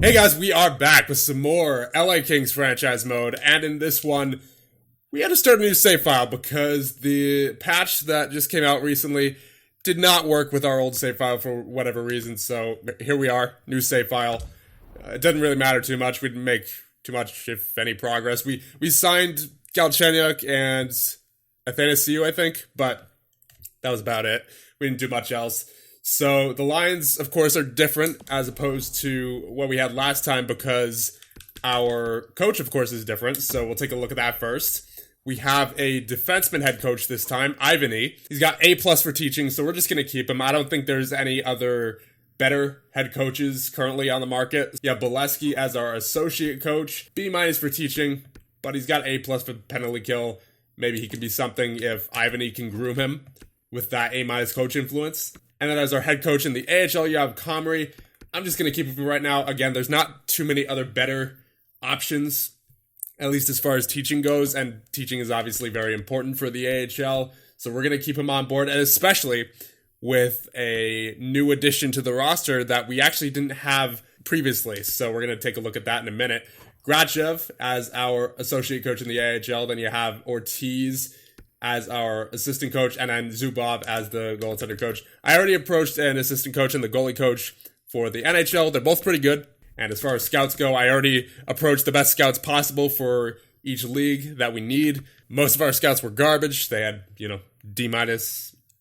Hey guys, we are back with some more LA Kings franchise mode, and in this one, we had to start a new save file because the patch that just came out recently did not work with our old save file for whatever reason, so here we are, new save file. It doesn't really matter too much, we didn't make too much, if any, progress. We signed Galchenyuk and Athanasiou, I think, but that was about it. We didn't do much else. So the lines, of course, are different as opposed to what we had last time because our coach, of course, is different. So we'll take a look at that first. We have a defenseman head coach this time, Ivany. He's got A+ for teaching, so we're just going to keep him. I don't think there's any other better head coaches currently on the market. You have Bolesky as our associate coach, B- for teaching, but he's got A+ for penalty kill. Maybe he can be something if Ivany can groom him with that A- coach influence. And then as our head coach in the AHL, you have Comrie. I'm just going to keep him right now. Again, there's not too many other better options, at least as far as teaching goes. And teaching is obviously very important for the AHL. So we're going to keep him on board. And especially with a new addition to the roster that we actually didn't have previously. So we're going to take a look at that in a minute. Grachev as our associate coach in the AHL. Then you have Ortiz as our assistant coach, and then Zubov as the goaltender coach. I already approached an assistant coach and the goalie coach for the NHL. They're both pretty good. And as far as scouts go, I already approached the best scouts possible for each league that we need. Most of our scouts were garbage. They had, D-,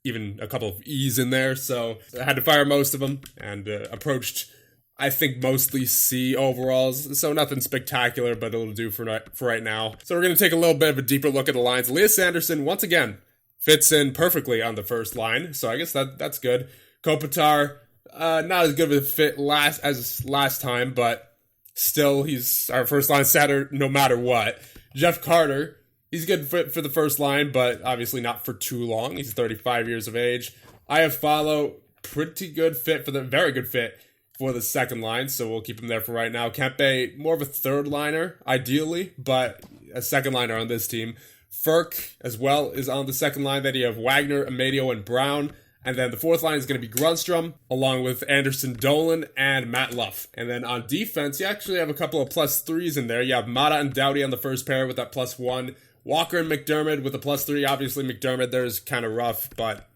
even a couple of E's in there. So I had to fire most of them and approached, I think, mostly C overalls, so nothing spectacular, but it'll do for right now. So we're going to take a little bit of a deeper look at the lines. Elias Anderson, once again, fits in perfectly on the first line, so I guess that's good. Kopitar, not as good of a fit as last time, but still, he's our first line setter no matter what. Jeff Carter, he's good fit for the first line, but obviously not for too long. He's 35 years of age. Iafallo, pretty good fit very good fit for the second line, so we'll keep him there for right now. Kempe, more of a third liner, ideally, but a second liner on this team. Ferk, as well, is on the second line. Then you have Wagner, Amadio, and Brown. And then the fourth line is going to be Grunstrom, along with Anderson Dolan and Matt Luff. And then on defense, you actually have a couple of +3s in there. You have Mata and Doughty on the first pair with that +1. Walker and McDermott with a +3. Obviously, McDermott there is kind of rough, but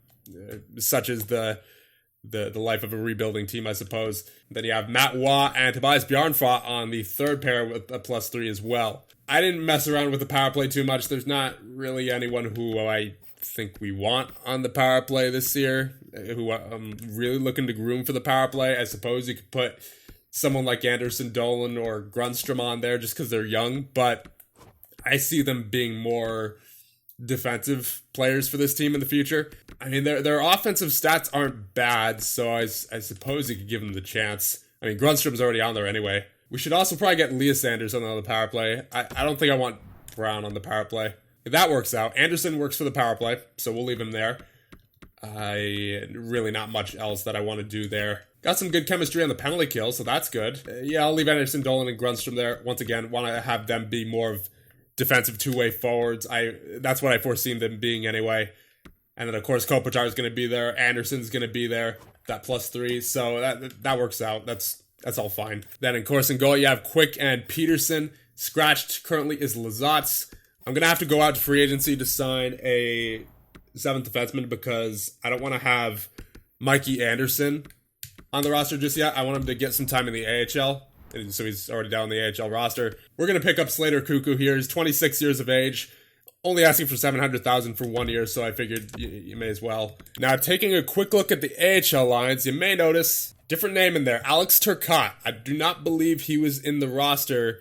such is the life of a rebuilding team, I suppose. Then you have Matt Waugh and Tobias Bjarnfot on the third pair with a +3 as well. I didn't mess around with the power play too much. There's not really anyone who I think we want on the power play this year, who I'm really looking to groom for the power play. I suppose you could put someone like Anderson Dolan or Grunstrom on there just because they're young, but I see them being more defensive players for this team in the future. I mean, their offensive stats aren't bad, so I suppose you could give them the chance. I mean, Grunstrom's already on there anyway. We should also probably get Leah Sanders on the power play. I don't think I want Brown on the power play. If that works out, Anderson works for the power play, so we'll leave him there. Really not much else that I want to do there. Got some good chemistry on the penalty kill, so that's good. I'll leave Anderson, Dolan, and Grunstrom there. Once again, want to have them be more of defensive two-way forwards. That's what I foresee them being anyway. And then, of course, Kopitar is going to be there. Anderson's going to be there. That +3. So that works out. That's all fine. Then, of course, in goal, you have Quick and Peterson. Scratched currently is Lazatz. I'm going to have to go out to free agency to sign a 7th defenseman because I don't want to have Mikey Anderson on the roster just yet. I want him to get some time in the AHL. So he's already down the AHL roster. We're going to pick up Slater Cuckoo here. He's 26 years of age. Only asking for $700,000 for 1 year, so I figured you may as well. Now, taking a quick look at the AHL lines, you may notice different name in there. Alex Turcotte. I do not believe he was in the roster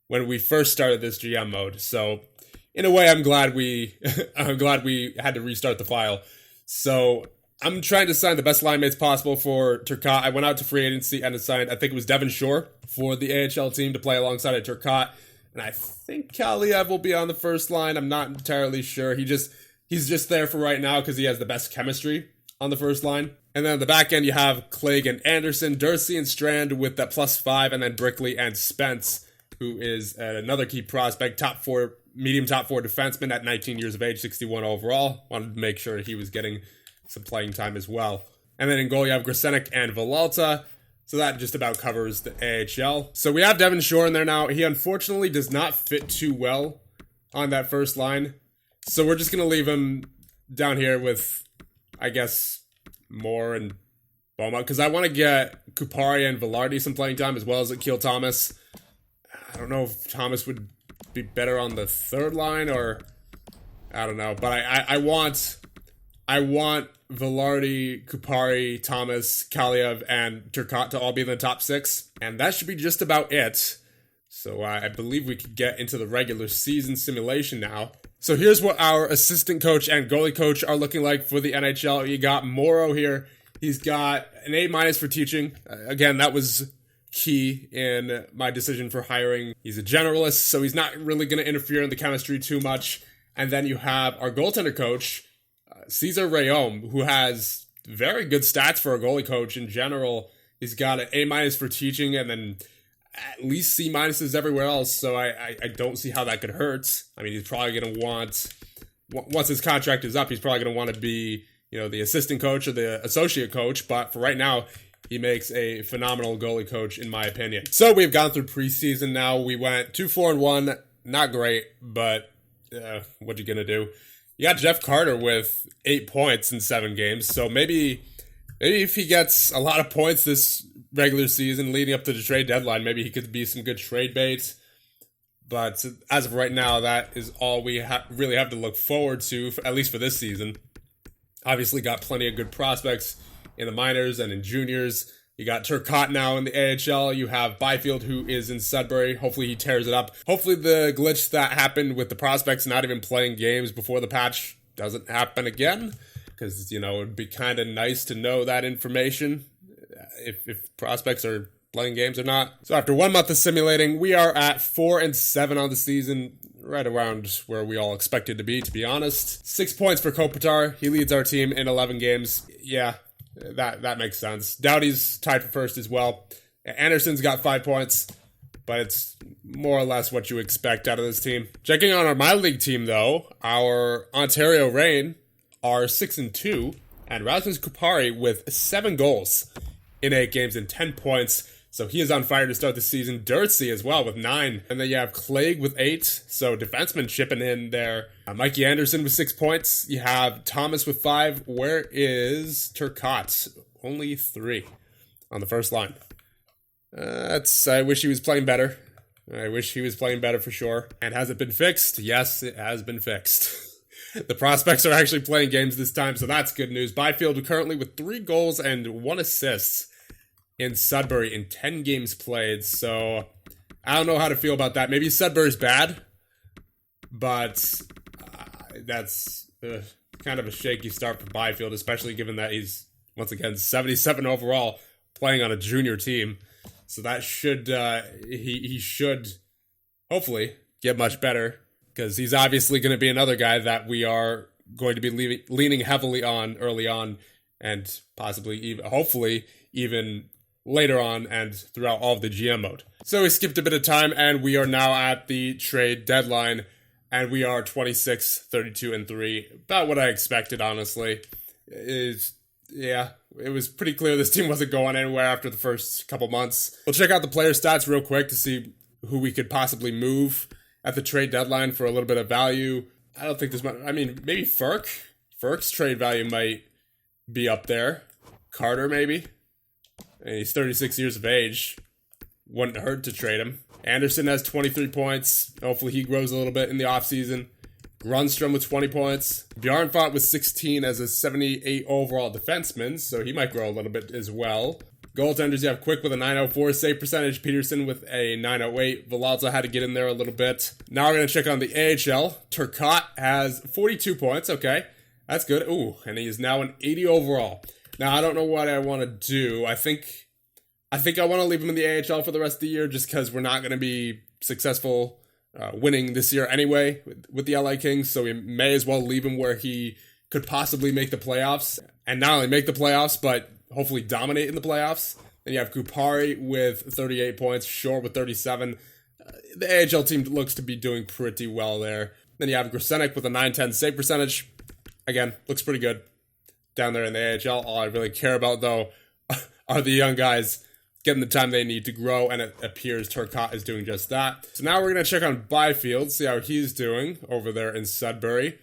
when we first started this GM mode. So, in a way, I'm glad we had to restart the file. So, I'm trying to sign the best line mates possible for Turcotte. I went out to free agency and assigned, I think it was Devon Shore for the AHL team to play alongside of Turcotte. And I think Kaliev will be on the first line. I'm not entirely sure. He's just there for right now because he has the best chemistry on the first line. And then on the back end, you have Clegg and Anderson, Dursey and Strand with that +5, and then Brickley and Spence, who is another key prospect, medium top four defenseman at 19 years of age, 61 overall. Wanted to make sure he was getting some playing time as well. And then in goal, you have Grisenek and Villalta. So that just about covers the AHL. So we have Devin Shore in there now. He unfortunately does not fit too well on that first line. So we're just going to leave him down here with, I guess, Moore and Boma. Because I want to get Kupari and Velarde some playing time as well as Akil Thomas. I don't know if Thomas would be better on the third line or... I don't know. But I want Velarde, Kupari, Thomas, Kaliev, and Turcotte to all be in the top 6. And that should be just about it. So I believe we could get into the regular season simulation now. So here's what our assistant coach and goalie coach are looking like for the NHL. You got Morrow here. He's got an A- for teaching. Again, that was key in my decision for hiring. He's a generalist, so he's not really going to interfere in the chemistry too much. And then you have our goaltender coach, Cesar Rayom, who has very good stats for a goalie coach in general. He's got an A- for teaching and then at least C- everywhere else. So I don't see how that could hurt. I mean, he's probably going to want, once his contract is up, he's probably going to want to be, the assistant coach or the associate coach. But for right now, he makes a phenomenal goalie coach, in my opinion. So we've gone through preseason now. We went 2-4-1. Not great, but what you going to do? You got Jeff Carter with 8 points in 7 games. So maybe if he gets a lot of points this regular season leading up to the trade deadline, maybe he could be some good trade bait. But as of right now, that is all we really have to look forward to, at least for this season. Obviously got plenty of good prospects in the minors and in juniors. You got Turcotte now in the AHL. You have Byfield, who is in Sudbury. Hopefully he tears it up. Hopefully the glitch that happened with the prospects not even playing games before the patch doesn't happen again. Because, it would be kind of nice to know that information if prospects are playing games or not. So after 1 month of simulating, we are at 4-7 on the season. Right around where we all expected to be honest. 6 points for Kopitar. He leads our team in 11 games. Yeah. That makes sense. Doughty's tied for first as well. Anderson's got 5 points, but it's more or less what you expect out of this team. Checking on our minor league team, though, our Ontario Reign are 6-2, and Rasmus Kupari with 7 goals in 8 games and 10 points. So he is on fire to start the season. Dirtsey as well with 9. And then you have Clegg with 8. So defenseman chipping in there. Mikey Anderson with 6 points. You have Thomas with 5. Where is Turcotte? Only 3 on the first line. I wish he was playing better. I wish he was playing better for sure. And has it been fixed? Yes, it has been fixed. The prospects are actually playing games this time, so that's good news. Byfield currently with 3 goals and 1 assist in Sudbury in 10 games played, so I don't know how to feel about that. Maybe Sudbury's bad, but that's kind of a shaky start for Byfield, especially given that he's, once again, 77 overall, playing on a junior team. So that should, he should hopefully get much better, because he's obviously going to be another guy that we are going to be leaning heavily on early on, and possibly, even, hopefully, even later on and throughout all of the GM mode. So we skipped a bit of time, and we are now at the trade deadline, and we are 26-32-3. About what I expected, honestly. It was pretty clear this team wasn't going anywhere after the first couple months. We'll check out the player stats real quick to see who we could possibly move at the trade deadline for a little bit of value. I don't think there's much. I mean, maybe Ferk. Ferk's trade value might be up there. Carter, maybe. And he's 36 years of age. Wouldn't hurt to trade him. Anderson has 23 points. Hopefully he grows a little bit in the offseason. Grunstrom with 20 points. Bjarnfot with 16 as a 78 overall defenseman, so he might grow a little bit as well. Goaltenders, you have Quick with a 904 save percentage. Peterson with a 908. Villalta had to get in there a little bit. Now we're going to check on the AHL. Turcotte has 42 points. Okay, that's good. Ooh, and he is now an 80 overall. Now, I don't know what I want to do. I think I want to leave him in the AHL for the rest of the year just because we're not going to be successful winning this year anyway with the LA Kings, so we may as well leave him where he could possibly make the playoffs. And not only make the playoffs, but hopefully dominate in the playoffs. Then you have Kupari with 38 points, Shore with 37. The AHL team looks to be doing pretty well there. Then you have Grsenek with a 910 save percentage. Again, looks pretty good down there in the AHL. All I really care about, though, are the young guys, getting the time they need to grow, and it appears Turcotte is doing just that. So now we're going to check on Byfield, see how he's doing over there in Sudbury.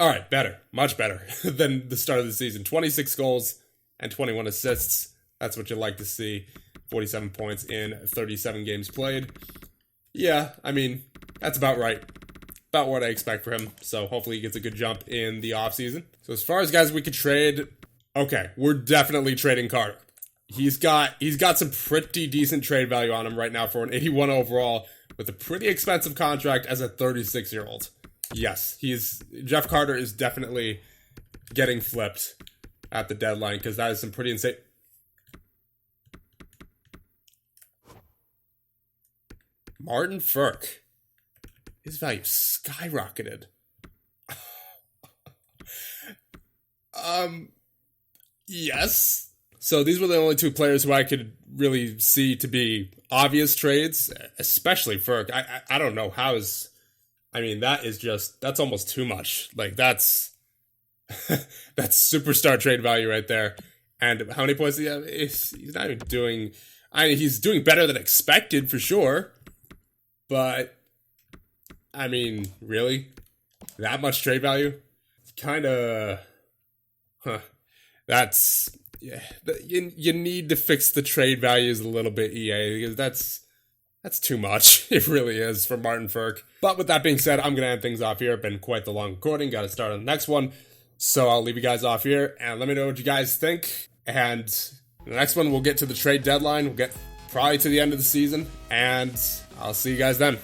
All right, better, much better than the start of the season. 26 goals and 21 assists. That's what you like to see. 47 points in 37 games played. Yeah, I mean, that's about right. About what I expect for him. So hopefully he gets a good jump in the offseason. So as far as guys we could trade, okay, we're definitely trading Carter. He's got some pretty decent trade value on him right now for an 81 overall with a pretty expensive contract as a 36-year-old. Yes, Jeff Carter is definitely getting flipped at the deadline because that is some pretty insane. Martin Frk. His value skyrocketed. Yes. So these were the only two players who I could really see to be obvious trades, especially Frk. I don't know how is. I mean, that's almost too much. Like, that's superstar trade value right there. And how many points do you have? He's not even doing, he's doing better than expected for sure. But, I mean, really? That much trade value? Kind of, that's, yeah. You need to fix the trade values a little bit, EA, because that's too much. It really is for Martin Frk. But with that being said, I'm going to end things off here. It's been quite the long recording. Got to start on the next one. So I'll leave you guys off here and let me know what you guys think. And the next one, we'll get to the trade deadline. We'll get probably to the end of the season. And I'll see you guys then.